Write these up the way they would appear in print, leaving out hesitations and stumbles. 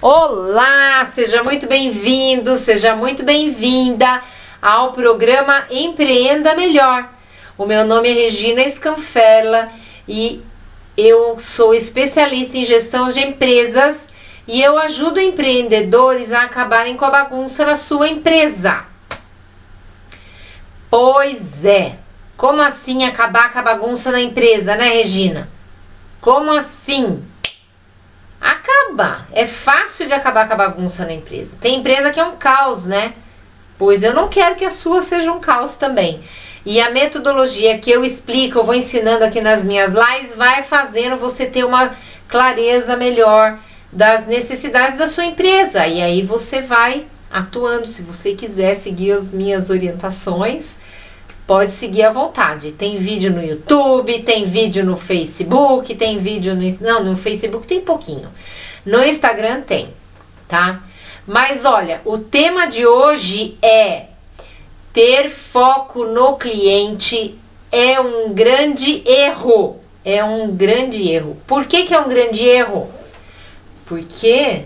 Olá, seja muito bem-vindo, seja muito bem-vinda ao programa Empreenda Melhor. O meu nome é Regina Scanfella e eu sou especialista em gestão de empresas e eu ajudo empreendedores a acabarem com a bagunça na sua empresa. Pois é, como assim acabar com a bagunça na empresa, né, Regina? Como assim? Acaba, é fácil de acabar com a bagunça na empresa. Tem empresa que é um caos, né? Pois eu não quero que a sua seja um caos também. E a metodologia que eu explico, eu vou ensinando aqui nas minhas lives, vai fazendo você ter uma clareza melhor das necessidades da sua empresa. E aí você vai atuando. Se você quiser seguir as minhas orientações, pode seguir à vontade. Tem vídeo no YouTube, tem vídeo no Facebook, tem vídeo no... Não, no Facebook tem pouquinho. No Instagram tem, tá? Mas olha, o tema de hoje é ter foco no cliente é um grande erro. É um grande erro. Por que que é um grande erro? Porque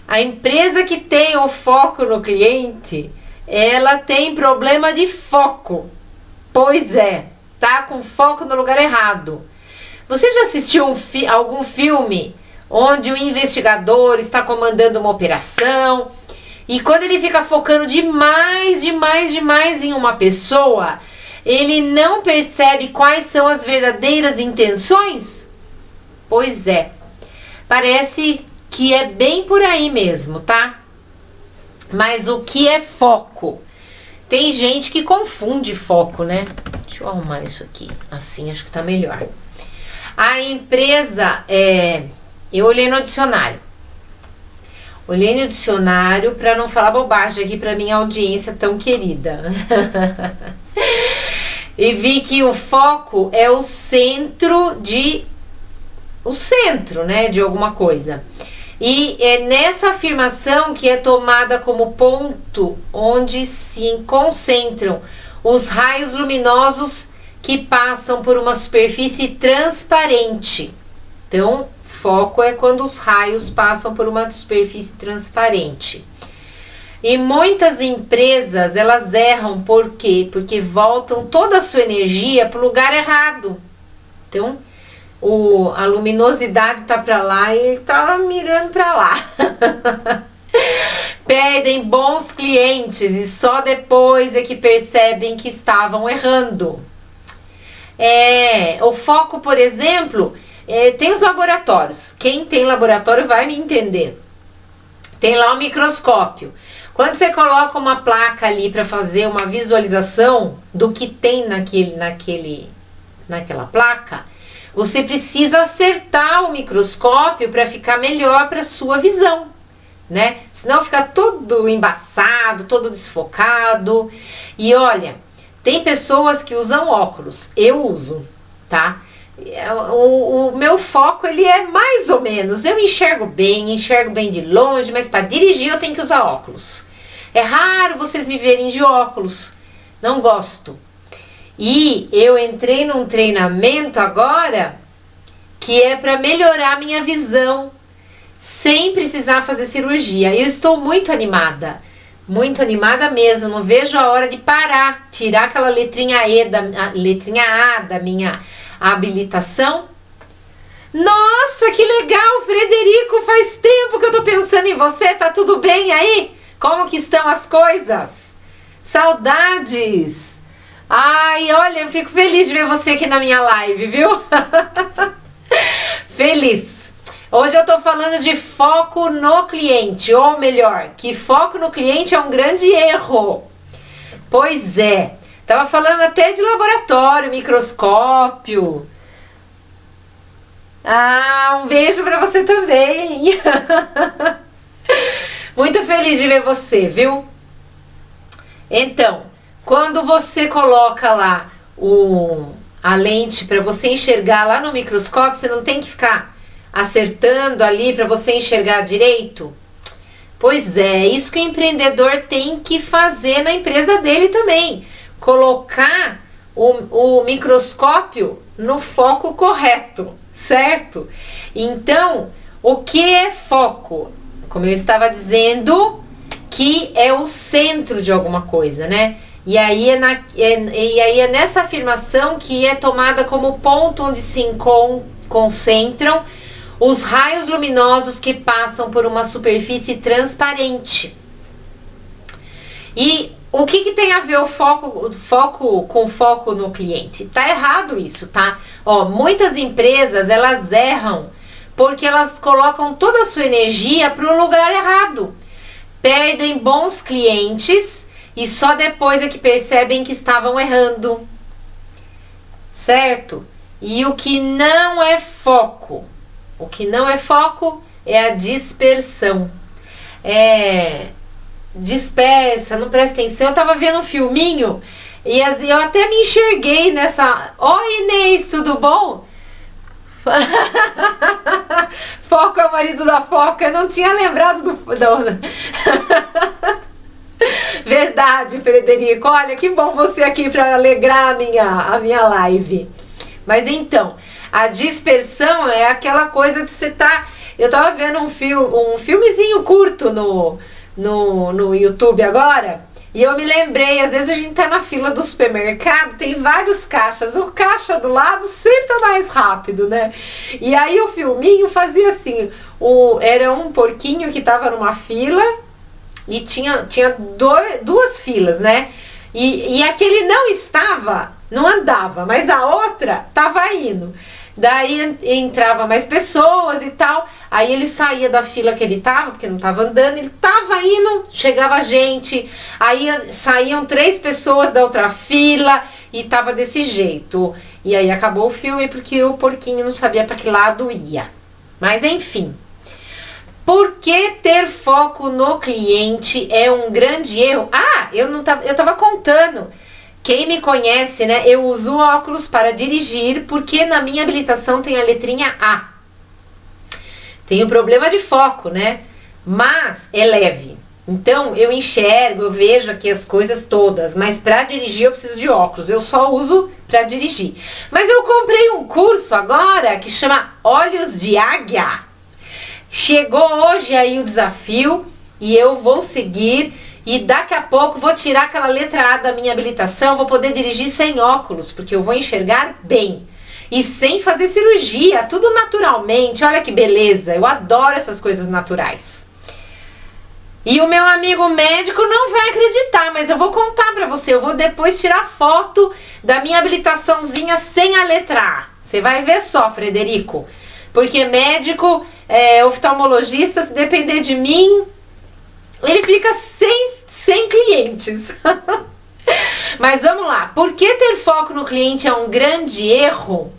a empresa que tem o foco no cliente, ela tem problema de foco. Pois é, tá com foco no lugar errado. Você já assistiu algum filme onde o investigador está comandando uma operação e quando ele fica focando demais em uma pessoa, ele não percebe quais são as verdadeiras intenções? Pois é, parece que é bem por aí mesmo, tá? Mas o que é foco? Tem gente que confunde foco, né? Deixa eu arrumar isso aqui. Assim, acho que tá melhor. A empresa, eu olhei no dicionário. Olhei no dicionário para não falar bobagem aqui para minha audiência tão querida. E vi que o foco é o centro, né, de alguma coisa. E é nessa afirmação que é tomada como ponto onde se concentram os raios luminosos que passam por uma superfície transparente. Então, foco é quando os raios passam por uma superfície transparente. E muitas empresas, elas erram, por quê? Porque voltam toda a sua energia para o lugar errado. Então, a luminosidade tá para lá e ele tá mirando para lá. Perdem bons clientes e só depois é que percebem que estavam errando. O foco, por exemplo, tem os laboratórios. Quem tem laboratório vai me entender. Tem lá o microscópio. Quando você coloca uma placa ali para fazer uma visualização do que tem naquela placa, você precisa acertar o microscópio para ficar melhor para sua visão, né? Senão fica todo embaçado, todo desfocado. E olha, tem pessoas que usam óculos. Eu uso, tá? O meu foco, ele é mais ou menos. Eu enxergo bem de longe, mas para dirigir eu tenho que usar óculos. É raro vocês me verem de óculos. Não gosto. E eu entrei num treinamento agora que é para melhorar a minha visão sem precisar fazer cirurgia. Eu estou muito animada mesmo. Não vejo a hora de parar, tirar aquela letrinha A da minha habilitação. Nossa, que legal, Frederico, faz tempo que eu tô pensando em você. Tá tudo bem aí? Como que estão as coisas? Saudades! Ai, olha, eu fico feliz de ver você aqui na minha live, viu? Feliz. Hoje eu tô falando de foco no cliente, ou melhor, que foco no cliente é um grande erro. Pois é, tava falando até de laboratório, microscópio. Ah, um beijo pra você também. Muito feliz de ver você, viu? Então, quando você coloca lá a lente para você enxergar lá no microscópio, você não tem que ficar acertando ali para você enxergar direito? Pois é, isso que o empreendedor tem que fazer na empresa dele também. Colocar o microscópio no foco correto, certo? Então, o que é foco? como eu estava dizendo, que é o centro de alguma coisa, né? E aí é nessa afirmação que é tomada como ponto onde se concentram os raios luminosos que passam por uma superfície transparente. E o que tem a ver o foco no cliente? Tá errado isso, tá? Ó, muitas empresas, elas erram porque elas colocam toda a sua energia para o lugar errado. Perdem bons clientes e só depois é que percebem que estavam errando. Certo? E o que não é foco? O que não é foco é a dispersão. Dispersa, não presta atenção. Eu tava vendo um filminho e eu até me enxerguei nessa... Oi, Inês, tudo bom? Foco é o marido da foca. Eu não tinha lembrado do... Verdade, Frederico. Olha, que bom você aqui para alegrar a minha live. Mas então, a dispersão é aquela coisa de você tá... Eu tava vendo um filmezinho curto no YouTube agora, e eu me lembrei, às vezes a gente tá na fila do supermercado, tem vários caixas, o caixa do lado sempre tá mais rápido, né? E aí o filminho fazia assim, era um porquinho que tava numa fila, e tinha duas filas, né? E aquele não andava, mas a outra tava indo. Daí entrava mais pessoas e tal. Aí ele saía da fila que ele tava, porque não tava andando, ele tava indo, chegava gente. Aí saíam 3 pessoas da outra fila e tava desse jeito. E aí acabou o filme porque o porquinho não sabia para que lado ia. Mas enfim. Por que ter foco no cliente é um grande erro? Ah, eu tava contando. Quem me conhece, né? Eu uso óculos para dirigir porque na minha habilitação tem a letrinha A. Tenho problema de foco, né? Mas é leve. Então eu enxergo, eu vejo aqui as coisas todas, mas para dirigir eu preciso de óculos. Eu só uso para dirigir. Mas eu comprei um curso agora que chama Olhos de Águia. Chegou hoje aí o desafio e eu vou seguir. E daqui a pouco vou tirar aquela letra A da minha habilitação, vou poder dirigir sem óculos, porque eu vou enxergar bem. E sem fazer cirurgia, tudo naturalmente, olha que beleza, eu adoro essas coisas naturais. E o meu amigo médico não vai acreditar, mas eu vou contar pra você, eu vou depois tirar foto da minha habilitaçãozinha sem a letra A. Você vai ver só, Frederico, porque médico, oftalmologista, se depender de mim, ele fica sem clientes. Mas vamos lá. Por que ter foco no cliente é um grande erro?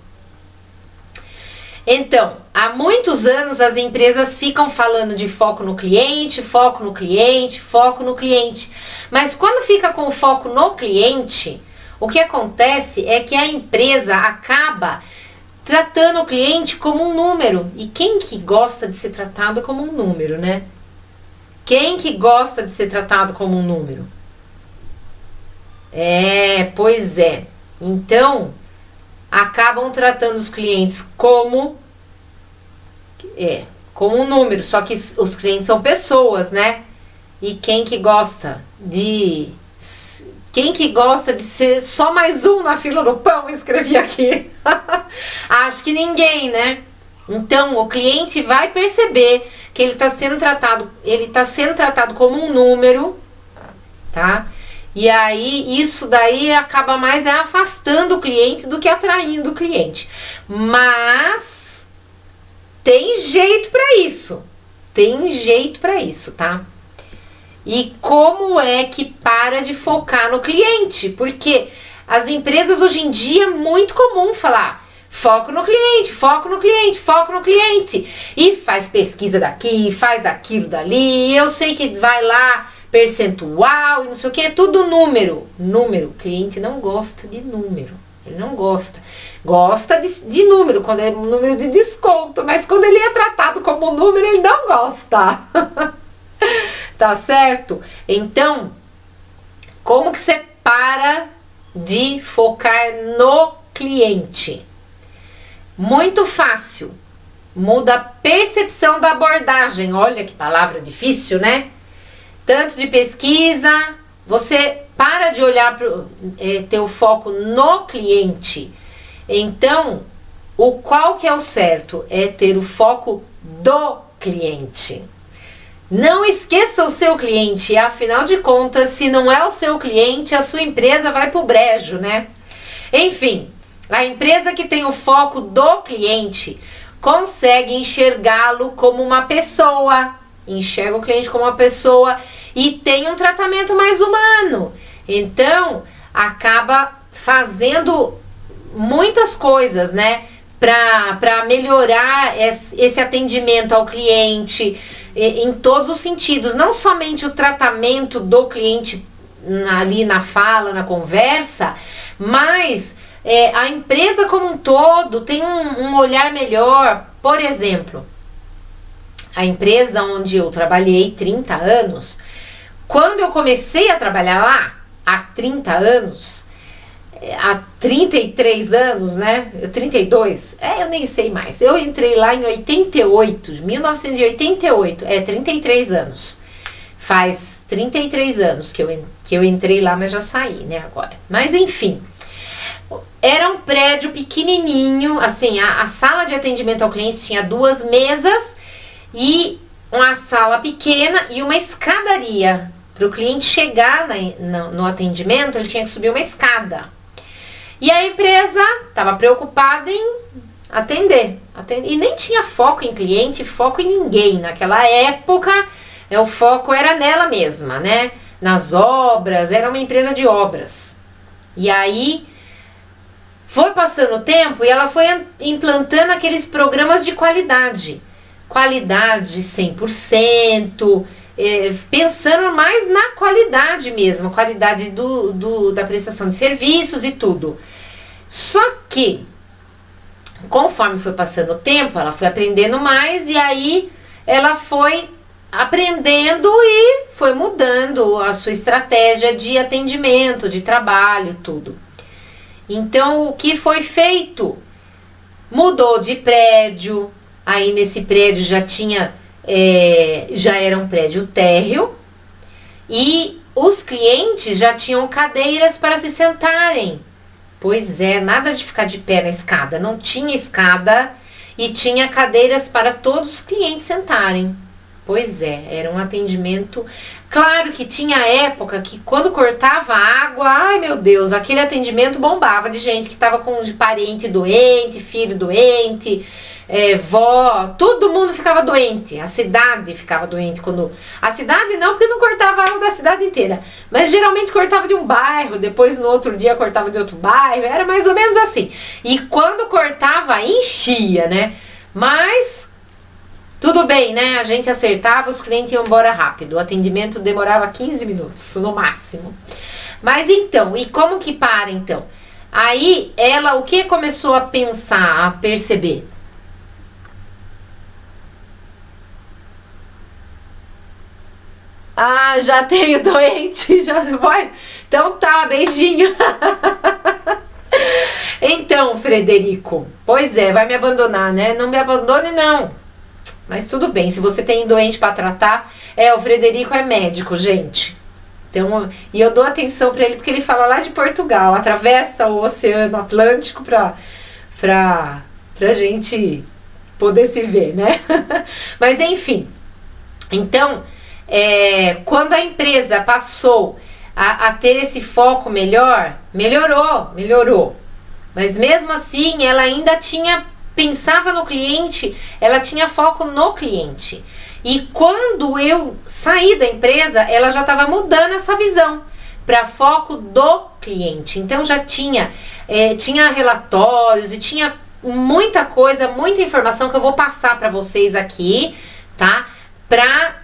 Então, há muitos anos as empresas ficam falando de foco no cliente, foco no cliente, foco no cliente. Mas quando fica com foco no cliente, o que acontece é que a empresa acaba tratando o cliente como um número. E quem que gosta de ser tratado como um número, né? Quem que gosta de ser tratado como um número? Pois é. Então, acabam tratando os clientes como um número, só que os clientes são pessoas, né? E quem que gosta de ser só mais um na fila do pão, escrevi aqui. Acho que ninguém, né? Então, o cliente vai perceber que ele está sendo tratado como um número, tá? E aí, isso daí acaba mais afastando o cliente do que atraindo o cliente. Mas tem jeito para isso. Tem jeito para isso, tá? E como é que para de focar no cliente? Porque as empresas hoje em dia é muito comum falar foco no cliente, foco no cliente, foco no cliente. E faz pesquisa daqui, faz aquilo dali. Eu sei que vai lá percentual e não sei o que, é tudo número. Número, o cliente não gosta de número. Ele não gosta. Gosta de número, quando é um número de desconto. Mas quando ele é tratado como um número, ele não gosta. Tá certo? Então, como que você para de focar no cliente? Muito fácil. muda a percepção da abordagem. Olha que palavra difícil, né? Tanto de pesquisa, você para de olhar para ter o foco no cliente. Então, qual que é o certo? É ter o foco do cliente. Não esqueça o seu cliente, afinal de contas, se não é o seu cliente, a sua empresa vai pro brejo, né? Enfim, a empresa que tem o foco do cliente consegue enxergá-lo como uma pessoa, enxerga o cliente como uma pessoa e tem um tratamento mais humano. Então, acaba fazendo muitas coisas, né? Para melhorar esse atendimento ao cliente em todos os sentidos, não somente o tratamento do cliente ali na fala, na conversa, mas a empresa como um todo tem um olhar melhor. Por exemplo, a empresa onde eu trabalhei 30 anos, quando eu comecei a trabalhar lá, há 30 anos, há 33 anos, né? 32, eu nem sei mais. Eu entrei lá em 1988, 33 anos. Faz 33 anos que eu entrei lá, mas já saí, né, agora. Mas enfim, era um prédio pequenininho, assim, a sala de atendimento ao cliente tinha 2 mesas e uma sala pequena e uma escadaria. Para o cliente chegar no atendimento, ele tinha que subir uma escada. E a empresa estava preocupada em atender. E nem tinha foco em cliente, foco em ninguém. Naquela época, o foco era nela mesma, né? Nas obras, era uma empresa de obras. E aí, foi passando o tempo e ela foi implantando aqueles programas de qualidade. Qualidade 100%, pensando mais na qualidade mesmo, qualidade da prestação de serviços e tudo. Só que, conforme foi passando o tempo, ela foi aprendendo mais e aí ela foi aprendendo e foi mudando a sua estratégia de atendimento, de trabalho, tudo. Então, o que foi feito? Mudou de prédio, aí nesse prédio já era um prédio térreo e os clientes já tinham cadeiras para se sentarem. Pois é, nada de ficar de pé na escada, não tinha escada e tinha cadeiras para todos os clientes sentarem. Pois é, era um atendimento. Claro que tinha época que quando cortava a água, ai meu Deus, aquele atendimento bombava de gente que estava de parente doente, filho doente, vó, todo mundo ficava doente, a cidade ficava doente. A cidade não, porque não cortava água da cidade inteira, mas geralmente cortava de um bairro, depois no outro dia cortava de outro bairro, era mais ou menos assim. E quando cortava, enchia, né? Mas tudo bem, né? A gente acertava, os clientes iam embora rápido, o atendimento demorava 15 minutos no máximo. Mas então, e como que para então? Aí ela, o que começou a pensar, a perceber? Ah, já tenho doente, já vai. Então tá, beijinho. Então, Frederico, pois é, vai me abandonar, né? Não me abandone, não. Mas tudo bem, se você tem doente para tratar, o Frederico é médico, gente. Então, e eu dou atenção para ele porque ele fala lá de Portugal, atravessa o Oceano Atlântico pra gente poder se ver, né? Mas enfim, então, quando a empresa passou a ter esse foco melhor, melhorou. Mas mesmo assim, ela ainda pensava no cliente, ela tinha foco no cliente. E quando eu saí da empresa, ela já estava mudando essa visão para foco do cliente. Então já tinha relatórios e tinha muita coisa, muita informação que eu vou passar para vocês aqui, tá? Para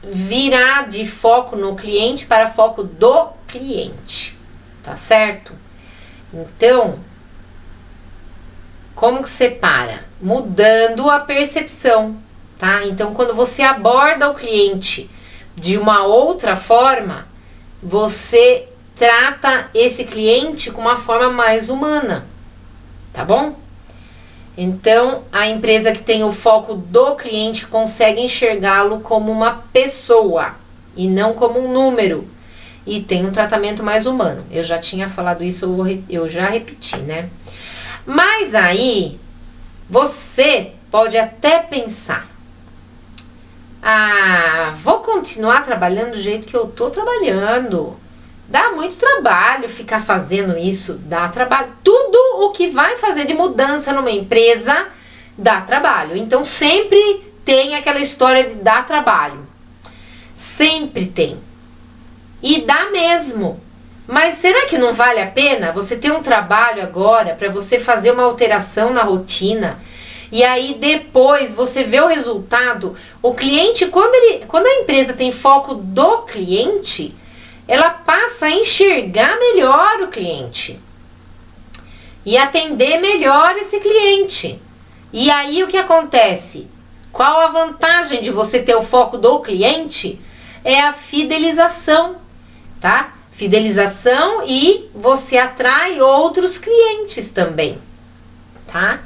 virar de foco no cliente para foco do cliente, tá certo? Então, como que separa? Mudando a percepção, tá? Então, quando você aborda o cliente de uma outra forma, você trata esse cliente com uma forma mais humana, tá bom? Então, a empresa que tem o foco do cliente consegue enxergá-lo como uma pessoa e não como um número. E tem um tratamento mais humano. Eu já tinha falado isso, eu já repeti, né? Mas aí, você pode até pensar: vou continuar trabalhando do jeito que eu tô trabalhando. Dá muito trabalho ficar fazendo isso, dá trabalho. Tudo o que vai fazer de mudança numa empresa dá trabalho. Então sempre tem aquela história de dar trabalho. Sempre tem. E dá mesmo. Mas será que não vale a pena você ter um trabalho agora para você fazer uma alteração na rotina? E aí depois você vê o resultado. O cliente, quando a empresa tem foco do cliente, ela passa a enxergar melhor o cliente e atender melhor esse cliente. E aí o que acontece? Qual a vantagem de você ter o foco do cliente? É a fidelização, tá? Fidelização, e você atrai outros clientes também, tá?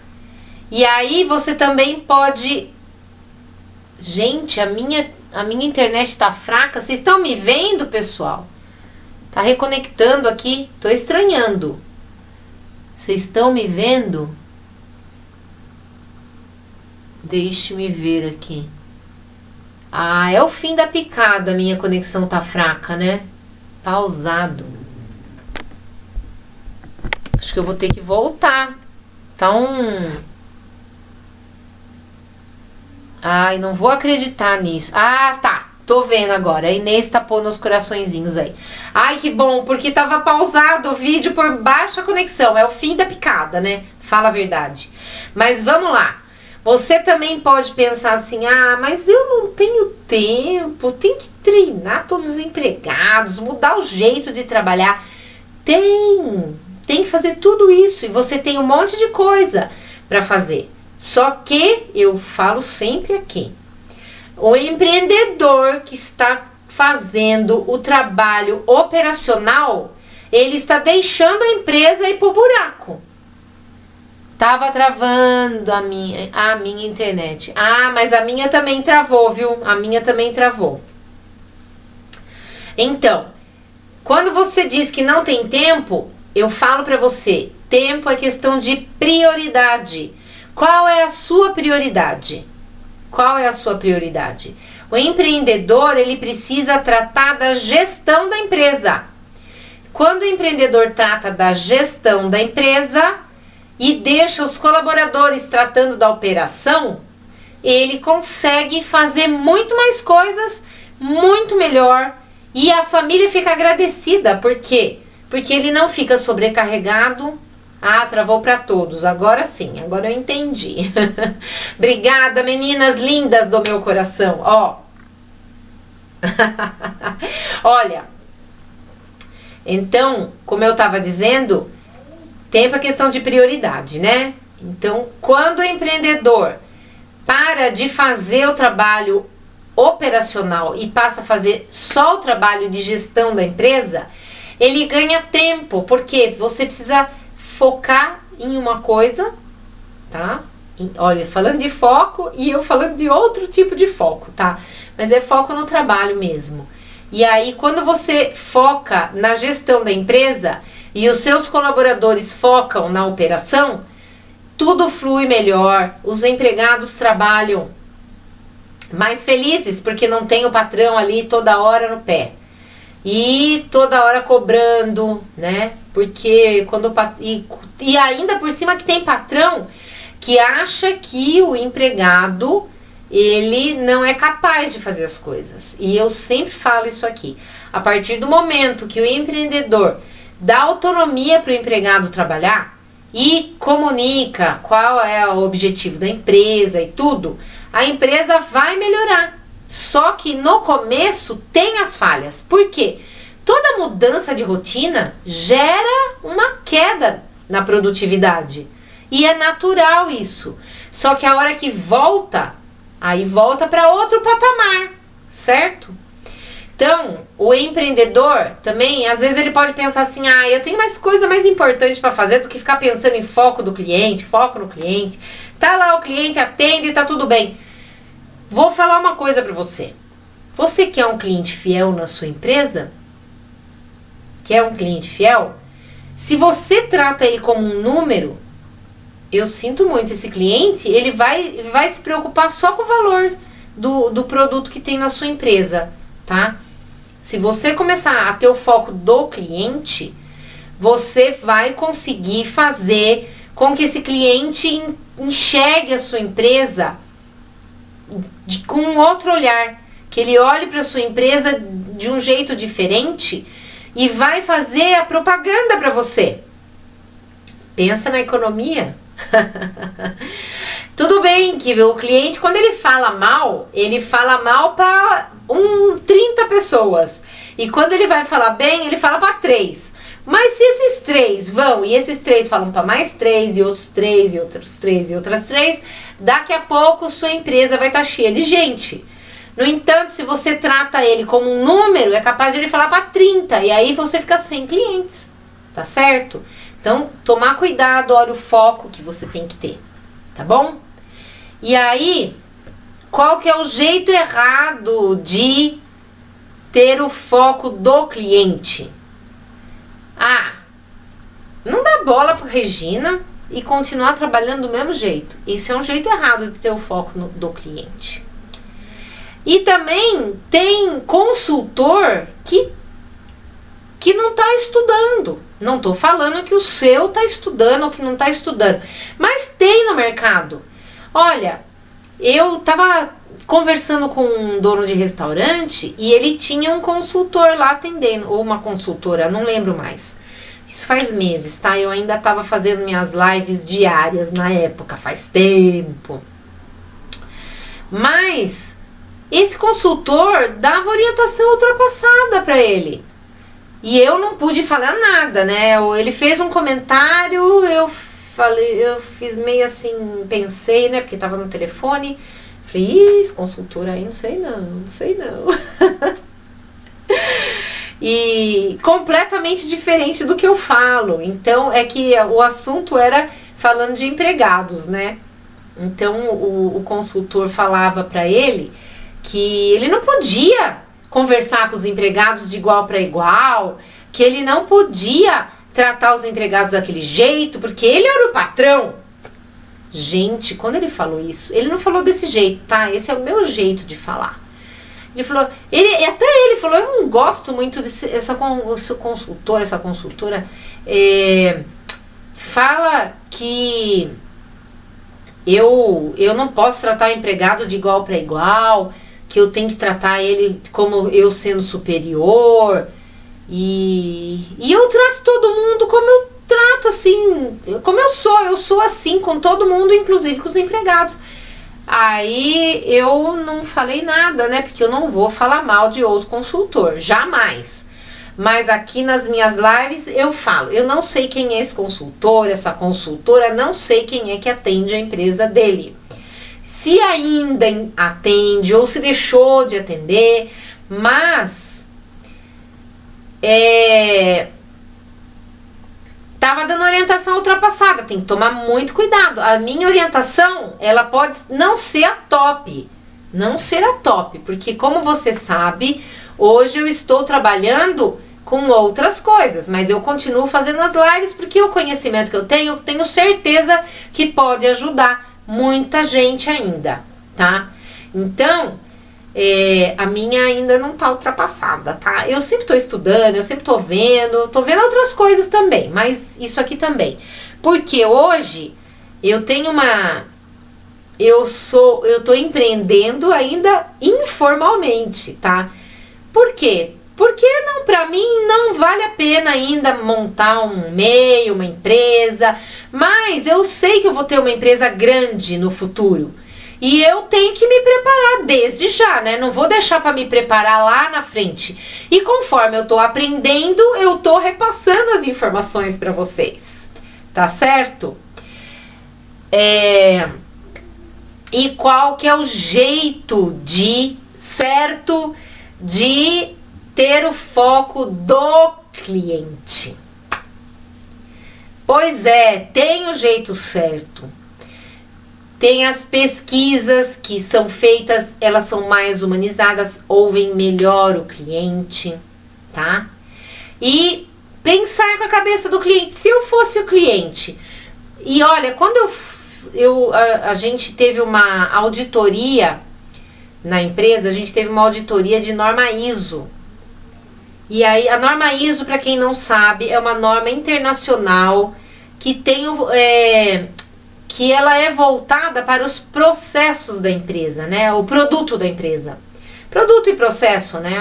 E aí você também pode... Gente, a minha internet tá fraca. Vocês estão me vendo, pessoal? Tá reconectando aqui. Tô estranhando. Vocês estão me vendo? Deixe-me ver aqui. É o fim da picada. Minha conexão tá fraca, né? Pausado. Acho que eu vou ter que voltar. Tá Ai, não vou acreditar nisso. Tá. Tô vendo agora. A Inês tá pondo os coraçõezinhos aí. Ai, que bom, porque tava pausado o vídeo por baixa conexão. É o fim da picada, né? Fala a verdade. Mas vamos lá. Você também pode pensar assim: mas eu não tenho tempo. Tem que treinar todos os empregados, mudar o jeito de trabalhar. Tem que fazer tudo isso. E você tem um monte de coisa para fazer. Só que eu falo sempre aqui: o empreendedor que está fazendo o trabalho operacional, ele está deixando a empresa ir pro buraco. Tava travando a minha internet. Mas a minha também travou, viu? A minha também travou. Então, quando você diz que não tem tempo, eu falo para você: tempo é questão de prioridade. Qual é a sua prioridade? Qual é a sua prioridade? O empreendedor, ele precisa tratar da gestão da empresa. Quando o empreendedor trata da gestão da empresa e deixa os colaboradores tratando da operação, ele consegue fazer muito mais coisas, muito melhor, e a família fica agradecida. Por quê? Porque ele não fica sobrecarregado. Travou para todos. Agora sim, agora eu entendi. Obrigada, meninas lindas do meu coração. Olha, então, como eu estava dizendo, tempo é questão de prioridade, né? Então, quando o empreendedor para de fazer o trabalho operacional e passa a fazer só o trabalho de gestão da empresa, ele ganha tempo, porque você precisa focar em uma coisa, tá? Olha, falando de foco e eu falando de outro tipo de foco, tá? Mas é foco no trabalho mesmo. E aí, quando você foca na gestão da empresa e os seus colaboradores focam na operação, tudo flui melhor, os empregados trabalham mais felizes, porque não tem o patrão ali toda hora no pé. E toda hora cobrando, né? Porque e ainda por cima que tem patrão que acha que o empregado, ele não é capaz de fazer as coisas. E eu sempre falo isso aqui: a partir do momento que o empreendedor dá autonomia para o empregado trabalhar e comunica qual é o objetivo da empresa e tudo, a empresa vai melhorar. Só que no começo tem as falhas. Por quê? Toda mudança de rotina gera uma queda na produtividade. E é natural isso. Só que a hora que volta, aí volta para outro patamar, certo? Então, O empreendedor também, às vezes ele pode pensar assim, eu tenho mais coisa mais importante para fazer do que ficar pensando em foco do cliente, foco no cliente. Tá lá o cliente, atende, tá tudo bem. Vou falar uma coisa para você. Você que é um cliente fiel na sua empresa, que é um cliente fiel, se você trata ele como um número, eu sinto muito, esse cliente, ele vai se preocupar só com o valor do produto que tem na sua empresa, tá? Se você começar a ter o foco do cliente, você vai conseguir fazer com que esse cliente enxergue a sua empresa com um outro olhar, que ele olhe para a sua empresa de um jeito diferente e vai fazer a propaganda para você. Pensa na economia. Tudo bem que o cliente, quando ele fala mal para 30 pessoas. E quando ele vai falar bem, ele fala para 3. Mas se esses 3 vão, e esses 3 falam para mais 3, e outros 3, e outros 3, e outras 3, daqui a pouco sua empresa vai estar cheia de gente. No entanto, se você trata ele como um número, é capaz de ele falar para 30, e aí você fica sem clientes, tá certo? Então, tomar cuidado, olha o foco que você tem que ter, tá bom? E aí, qual que é o jeito errado de ter o foco do cliente? Não dá bola para Regina e continuar trabalhando do mesmo jeito. Isso é um jeito errado de ter o foco do cliente. E também tem consultor que não está estudando. Não estou falando que o seu está estudando ou que não está estudando. Mas tem no mercado. Olha, eu estava conversando com um dono de restaurante e ele tinha um consultor lá atendendo. Ou uma consultora, não lembro mais. Isso faz meses, tá? Eu ainda estava fazendo minhas lives diárias na época, faz tempo. Mas esse consultor dava orientação ultrapassada para ele. E eu não pude falar nada, né? Ele fez um comentário, eu fiz meio assim, pensei, né? Porque tava no telefone. Falei, esse consultor aí, não sei não. E completamente diferente do que eu falo. Então, é que o assunto era falando de empregados, né? Então, o consultor falava para ele que ele não podia conversar com os empregados de igual para igual, que ele não podia tratar os empregados daquele jeito, porque ele era o patrão. Gente, quando ele falou isso, ele não falou desse jeito, tá? Esse é o meu jeito de falar. Ele falou, até ele falou, eu não gosto muito essa consultora fala que eu não posso tratar o empregado de igual para igual, que eu tenho que tratar ele como eu sendo superior, e eu trato todo mundo como eu trato, assim, como eu sou assim com todo mundo, inclusive com os empregados. Aí eu não falei nada, né, porque eu não vou falar mal de outro consultor, jamais. Mas aqui nas minhas lives eu falo, eu não sei quem é esse consultor, essa consultora, não sei quem é que atende a empresa dele. Se ainda atende ou se deixou de atender, mas tava dando orientação ultrapassada, tem que tomar muito cuidado. A minha orientação, ela pode não ser a top, porque como você sabe, hoje eu estou trabalhando com outras coisas, mas eu continuo fazendo as lives porque o conhecimento que eu tenho certeza que pode ajudar muita gente ainda, tá? Então, a minha ainda não tá ultrapassada, tá? Eu sempre tô estudando, eu sempre tô vendo outras coisas também, mas isso aqui também. Porque hoje eu tenho eu tô empreendendo ainda informalmente, tá? Por quê? Porque pra mim não vale a pena ainda montar um MEI, uma empresa, mas eu sei que eu vou ter uma empresa grande no futuro. E eu tenho que me preparar desde já, né? Não vou deixar para me preparar lá na frente. E conforme eu tô aprendendo, eu tô repassando as informações para vocês. Tá certo? E qual que é o jeito certo de ter o foco do cliente. Pois é, tem o jeito certo. Tem as pesquisas que são feitas, elas são mais humanizadas, ouvem melhor o cliente, tá? E pensar com a cabeça do cliente. Se eu fosse o cliente, e olha, quando a gente teve uma auditoria na empresa, a gente teve uma auditoria de norma ISO. E aí, a norma ISO, para quem não sabe, é uma norma internacional que tem que ela é voltada para os processos da empresa, né? O produto da empresa. Produto e processo, né?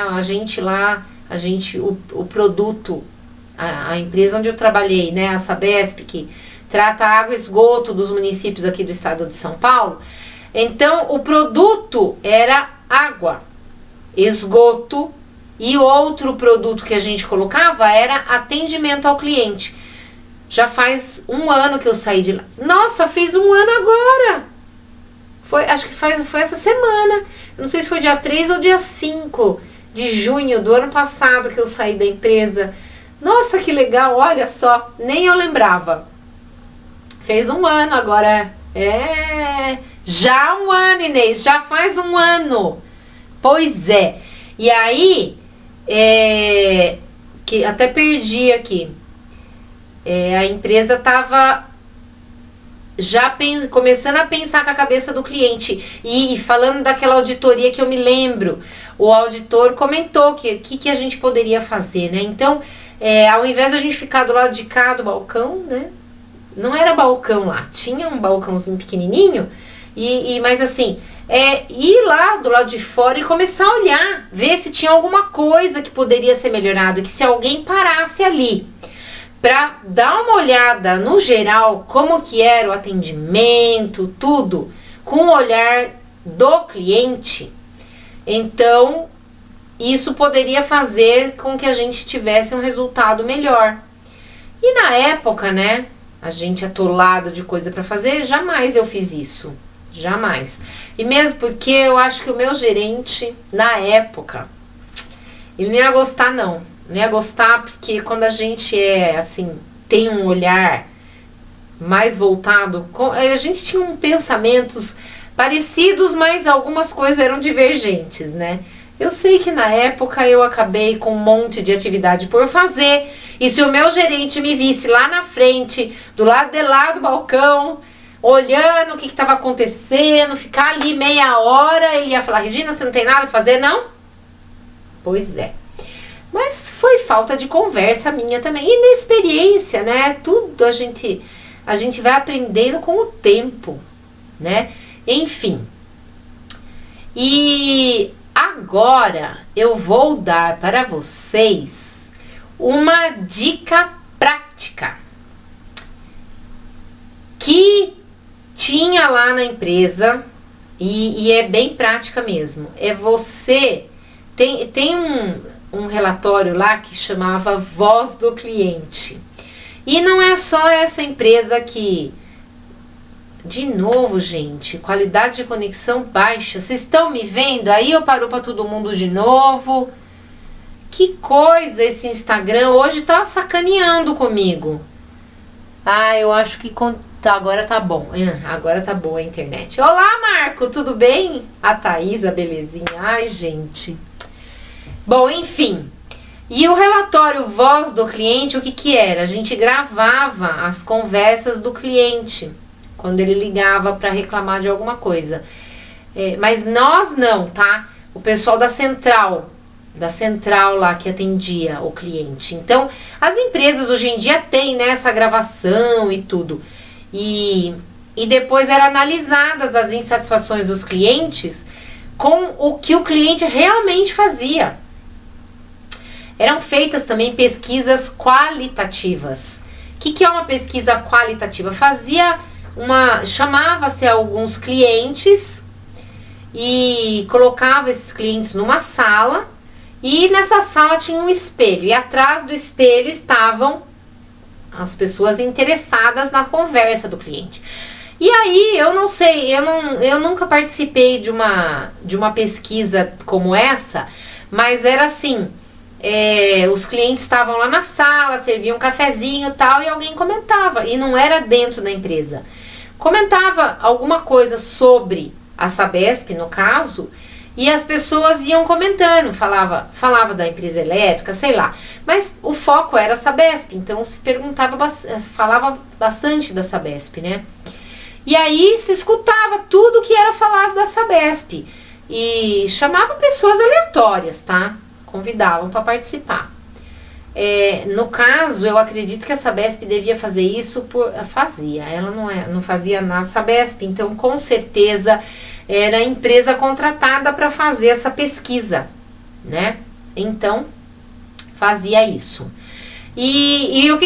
O produto, a empresa onde eu trabalhei, né? A Sabesp, que trata água e esgoto dos municípios aqui do estado de São Paulo. Então, o produto era água, esgoto, e outro produto que a gente colocava era atendimento ao cliente. Já faz 1 ano que eu saí de lá. Nossa, fez 1 ano agora. Acho que foi essa semana. Eu não sei se foi dia 3 ou dia 5 de junho do ano passado que eu saí da empresa. Nossa, que legal, olha só. Nem eu lembrava. Fez 1 ano agora. Já 1 ano, Inês. Já faz 1 ano. Pois é. E aí, que até perdi aqui. A empresa estava já começando a pensar com a cabeça do cliente. E falando daquela auditoria que eu me lembro, o auditor comentou que a gente poderia fazer, né? Então, ao invés de a gente ficar do lado de cá do balcão, né? Não era balcão lá, tinha um balcãozinho pequenininho, mas assim, ir lá do lado de fora e começar a olhar, ver se tinha alguma coisa que poderia ser melhorado, que se alguém parasse ali para dar uma olhada no geral, como que era o atendimento, tudo, com o olhar do cliente, então isso poderia fazer com que a gente tivesse um resultado melhor. E na época, né, a gente atolado de coisa para fazer, jamais eu fiz isso, jamais. E mesmo porque eu acho que o meu gerente, na época, ele não ia gostar não. Não ia gostar porque quando a gente tem um olhar mais voltado, a gente tinha pensamentos parecidos, mas algumas coisas eram divergentes, né? Eu sei que na época eu acabei com um monte de atividade por fazer, e se o meu gerente me visse lá na frente, do lado de lá do balcão, olhando o que estava acontecendo, ficar ali meia hora, ele ia falar: Regina, você não tem nada pra fazer, não? Pois é. Mas foi falta de conversa minha também. E na experiência, né? Tudo a gente vai aprendendo com o tempo, né? Enfim. E agora eu vou dar para vocês uma dica prática que tinha lá na empresa e é bem prática mesmo. Você tem um relatório lá que chamava Voz do Cliente. E não é só essa empresa que... De novo, gente, qualidade de conexão baixa. Vocês estão me vendo? Aí eu paro para todo mundo de novo. Que coisa esse Instagram. Hoje tá sacaneando comigo. Eu acho que... agora tá bom. Agora tá boa a internet. Olá, Marco, tudo bem? A Thaisa, belezinha. Ai, gente... Bom, enfim, e o relatório Voz do Cliente, o que era? A gente gravava as conversas do cliente, quando ele ligava para reclamar de alguma coisa. Mas nós não, tá? O pessoal da central lá que atendia o cliente. Então, as empresas hoje em dia têm, né, essa gravação e tudo. E depois eram analisadas as insatisfações dos clientes com o que o cliente realmente fazia. Eram feitas também pesquisas qualitativas. O que é uma pesquisa qualitativa? Chamava-se alguns clientes e colocava esses clientes numa sala, e nessa sala tinha um espelho, e atrás do espelho estavam as pessoas interessadas na conversa do cliente. E aí, eu não sei, eu nunca participei de uma pesquisa como essa, mas era assim... os clientes estavam lá na sala, serviam um cafezinho e tal, e alguém comentava, e não era dentro da empresa, comentava alguma coisa sobre a Sabesp, no caso, e as pessoas iam comentando, falava da empresa elétrica, sei lá, mas o foco era a Sabesp, então se falava bastante da Sabesp, né? E aí se escutava tudo que era falado da Sabesp, e chamavam pessoas aleatórias, tá? Convidavam para participar. No caso, eu acredito que a Sabesp devia fazer isso ela não fazia na Sabesp, então com certeza era a empresa contratada para fazer essa pesquisa, né? Então, fazia isso. E o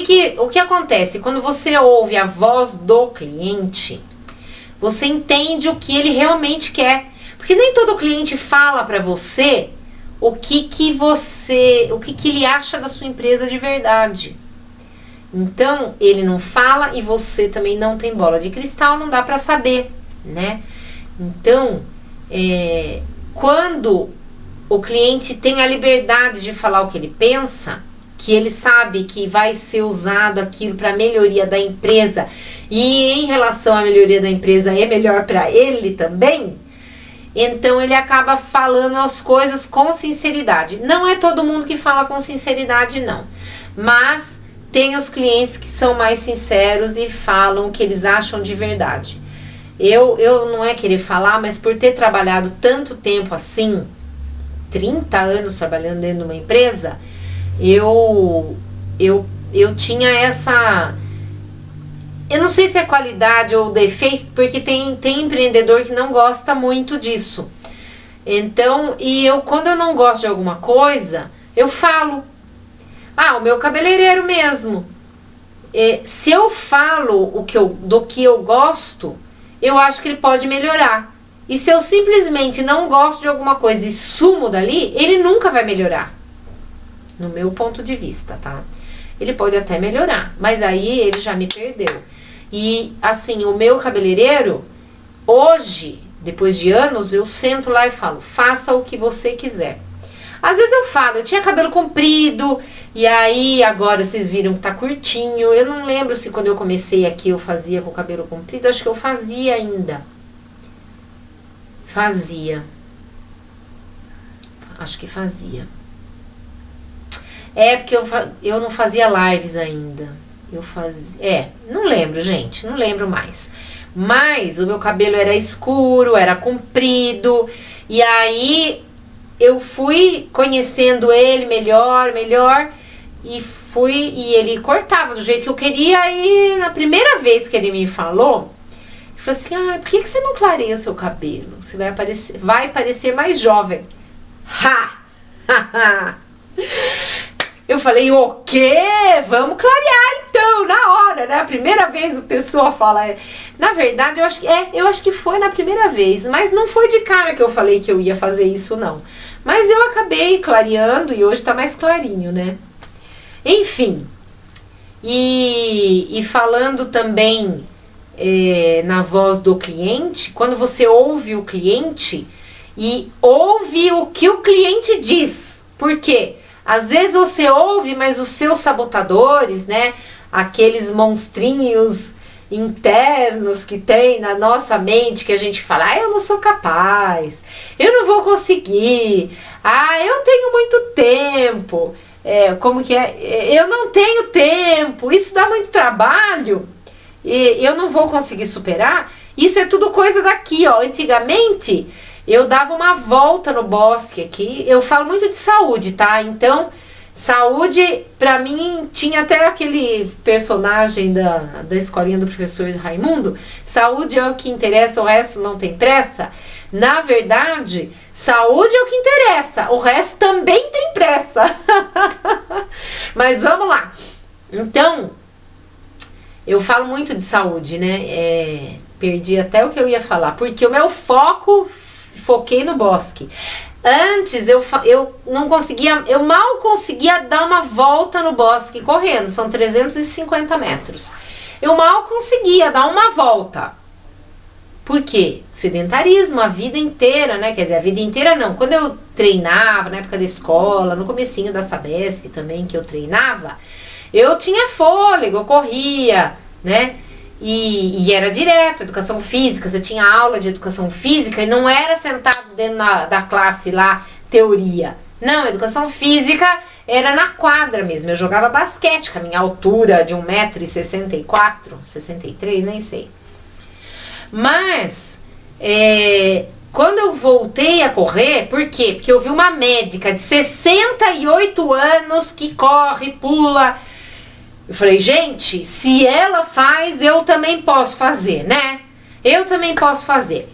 que acontece? Quando você ouve a voz do cliente, você entende o que ele realmente quer. Porque nem todo cliente fala para você o que ele acha da sua empresa de verdade. Então, ele não fala e você também não tem bola de cristal, não dá para saber, né? Então, quando o cliente tem a liberdade de falar o que ele pensa, que ele sabe que vai ser usado aquilo para melhoria da empresa, e em relação à melhoria da empresa é melhor para ele também, então ele acaba falando as coisas com sinceridade. Não é todo mundo que fala com sinceridade, não. Mas tem os clientes que são mais sinceros e falam o que eles acham de verdade. Eu não é querer falar, mas por ter trabalhado tanto tempo assim, 30 anos trabalhando dentro de uma empresa, eu tinha essa... Eu não sei se é qualidade ou defeito, porque tem empreendedor que não gosta muito disso. Então, quando eu não gosto de alguma coisa, eu falo. O meu cabeleireiro mesmo. Se eu falo do que eu gosto, eu acho que ele pode melhorar. E se eu simplesmente não gosto de alguma coisa e sumo dali, ele nunca vai melhorar. No meu ponto de vista, tá? Ele pode até melhorar, mas aí ele já me perdeu. E assim, o meu cabeleireiro, hoje, depois de anos, eu sento lá e falo, faça o que você quiser. Às vezes eu falo, eu tinha cabelo comprido, e aí agora vocês viram que tá curtinho. Eu não lembro se quando eu comecei aqui eu fazia com o cabelo comprido, acho que eu fazia ainda. Acho que fazia. Porque eu não fazia lives ainda. Não lembro, gente, não lembro mais. Mas o meu cabelo era escuro, era comprido, e aí eu fui conhecendo ele melhor, e ele cortava do jeito que eu queria, e na primeira vez que ele me falou, ele falou assim, por que você não clareia o seu cabelo? Você vai parecer mais jovem. Eu falei, o quê? Vamos clarear então, na hora, né? A primeira vez a pessoa fala. Na verdade, eu acho que foi na primeira vez, mas não foi de cara que eu falei que eu ia fazer isso, não. Mas eu acabei clareando e hoje tá mais clarinho, né? Enfim. E falando também na voz do cliente, quando você ouve o cliente e ouve o que o cliente diz. Por quê? Às vezes você ouve, mas os seus sabotadores, né? Aqueles monstrinhos internos que tem na nossa mente, que a gente fala, eu não sou capaz, eu não vou conseguir, eu tenho muito tempo, eu não tenho tempo, isso dá muito trabalho, eu não vou conseguir superar. Isso é tudo coisa daqui, ó. Antigamente eu dava uma volta no bosque aqui. Eu falo muito de saúde, tá? Então, saúde, pra mim, tinha até aquele personagem da escolinha do professor Raimundo. Saúde é o que interessa, o resto não tem pressa. Na verdade, saúde é o que interessa, o resto também tem pressa. Mas vamos lá. Então, eu falo muito de saúde, né? Perdi até o que eu ia falar, porque o meu foquei no bosque. Antes eu não conseguia, eu mal conseguia dar uma volta no bosque correndo, são 350 metros. Eu mal conseguia dar uma volta. Por quê? Sedentarismo a vida inteira, né? Quer dizer, a vida inteira não. Quando eu treinava, na época da escola, no comecinho da Sabesp também, que eu treinava, eu tinha fôlego, eu corria, né? E era direto, educação física, você tinha aula de educação física e não era sentado dentro da classe lá, teoria. Não, educação física era na quadra mesmo. Eu jogava basquete, com a minha altura de 1,64 m, 63, nem sei. Mas, quando eu voltei a correr, por quê? Porque eu vi uma médica de 68 anos que corre, pula. Eu falei, gente, se ela faz, eu também posso fazer, né? Eu também posso fazer.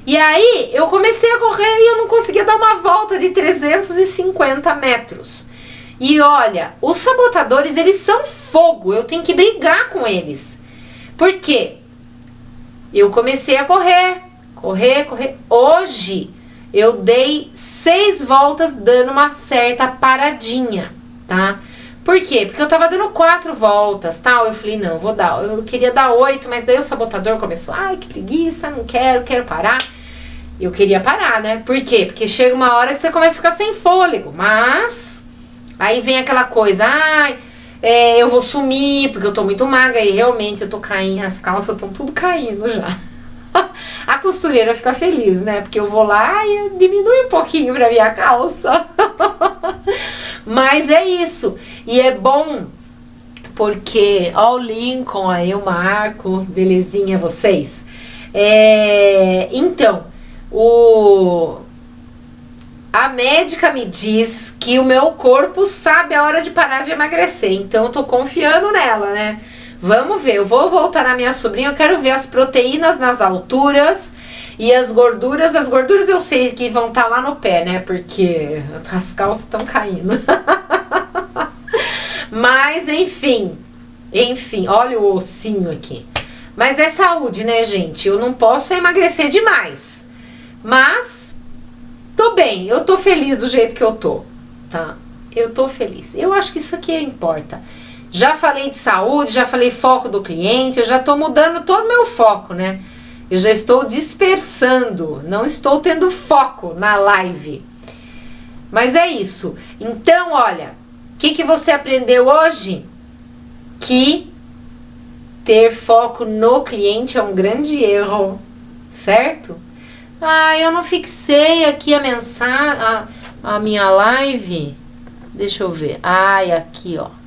E aí, eu comecei a correr e eu não conseguia dar uma volta de 350 metros. E olha, os sabotadores, eles são fogo. Eu tenho que brigar com eles. Por quê? Eu comecei a correr. Hoje, eu dei 6 voltas dando uma certa paradinha, tá? Por quê? Porque eu tava dando 4 voltas, tal. Eu falei, não, vou dar. Eu queria dar 8, mas daí o sabotador começou. Ai, que preguiça, não quero parar. Eu queria parar, né? Por quê? Porque chega uma hora que você começa a ficar sem fôlego. Mas, aí vem aquela coisa, eu vou sumir, porque eu tô muito magra. E realmente eu tô caindo, as calças estão tudo caindo já. A costureira fica feliz, né? Porque eu vou lá e diminui um pouquinho pra minha calça. Mas é isso. E é bom porque, ó, o Lincoln aí, o Marco, belezinha vocês. Então, a médica me diz que o meu corpo sabe a hora de parar de emagrecer. Então, eu tô confiando nela, né? Vamos ver, eu vou voltar na minha sobrinha, eu quero ver as proteínas nas alturas e as gorduras eu sei que vão estar lá no pé, né? Porque as calças estão caindo. Mas, enfim, olha o ossinho aqui. Mas é saúde, né, gente? Eu não posso emagrecer demais. Mas, tô bem, eu tô feliz do jeito que eu tô, tá? Eu tô feliz. Eu acho que isso aqui importa. Já falei de saúde, já falei foco do cliente, eu já tô mudando todo o meu foco, né? Eu já estou dispersando, não estou tendo foco na live. Mas é isso. Então, olha, o que você aprendeu hoje? Que ter foco no cliente é um grande erro, certo? Eu não fixei aqui a mensagem, a minha live. Deixa eu ver. Aqui, ó.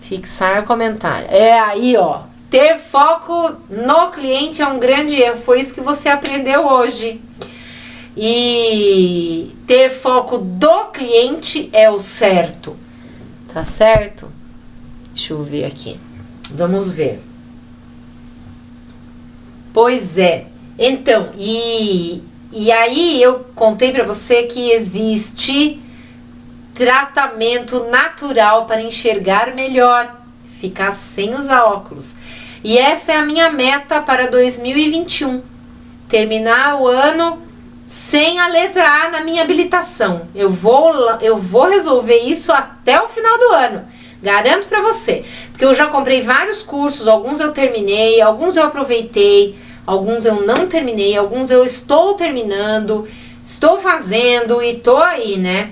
Fixar comentário. Aí, ó. Ter foco no cliente é um grande erro. Foi isso que você aprendeu hoje. E ter foco do cliente é o certo. Tá certo? Deixa eu ver aqui. Vamos ver. Pois é. Então, e aí eu contei pra você que existe tratamento natural para enxergar melhor, ficar sem usar óculos. E essa é a minha meta para 2021. Terminar o ano sem a letra A na minha habilitação. Eu vou resolver isso até o final do ano. Garanto para você. Porque eu já comprei vários cursos, alguns eu terminei, alguns eu aproveitei, alguns eu não terminei, alguns eu estou terminando, estou fazendo e tô aí, né?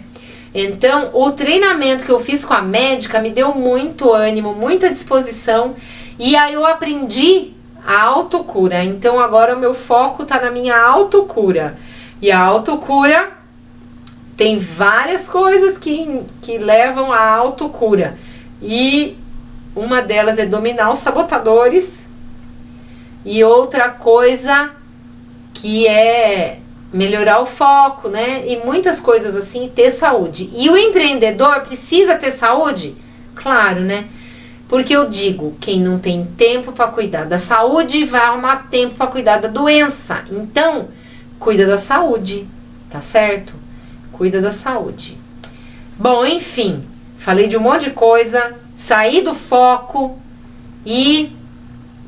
Então, o treinamento que eu fiz com a médica me deu muito ânimo, muita disposição. E aí eu aprendi a autocura. Então, agora o meu foco tá na minha autocura. E a autocura tem várias coisas que levam à autocura. E uma delas é dominar os sabotadores. E outra coisa que é melhorar o foco, né? E muitas coisas assim, ter saúde. E o empreendedor precisa ter saúde? Claro, né? Porque eu digo, quem não tem tempo para cuidar da saúde, vai arrumar tempo para cuidar da doença. Então, cuida da saúde, tá certo? Cuida da saúde. Bom, enfim, falei de um monte de coisa, saí do foco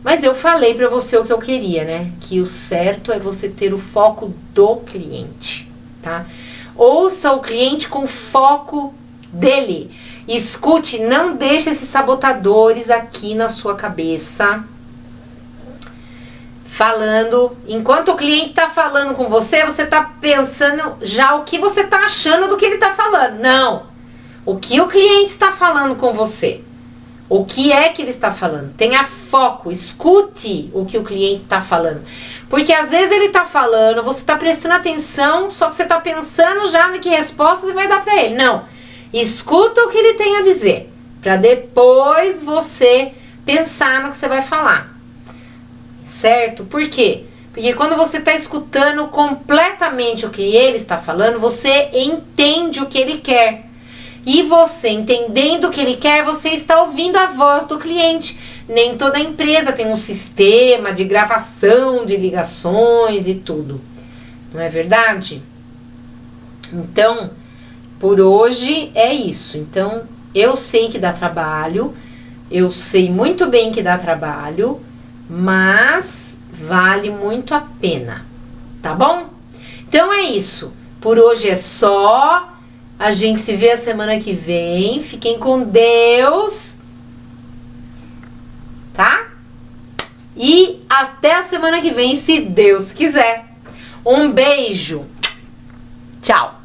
mas eu falei pra você o que eu queria, né? Que o certo é você ter o foco do cliente, tá? Ouça o cliente com foco dele. Escute, não deixe esses sabotadores aqui na sua cabeça. falando, enquanto o cliente tá falando com você, você tá pensando já o que você tá achando do que ele tá falando. Não. O que o cliente está falando com você? O que é que ele está falando? Tenha foco, escute o que o cliente está falando. Porque às vezes ele está falando, você está prestando atenção, só que você está pensando já no que resposta você vai dar para ele. Não. Escuta o que ele tem a dizer, para depois você pensar no que você vai falar. Certo? Por quê? Porque quando você está escutando completamente o que ele está falando, você entende o que ele quer. E você, entendendo o que ele quer, você está ouvindo a voz do cliente. Nem toda empresa tem um sistema de gravação de ligações e tudo. Não é verdade? Então, por hoje é isso. Então, eu sei que dá trabalho. Eu sei muito bem que dá trabalho. Mas vale muito a pena. Tá bom? Então é isso. Por hoje é só. A gente se vê a semana que vem. Fiquem com Deus. Tá? E até a semana que vem, se Deus quiser. Um beijo. Tchau.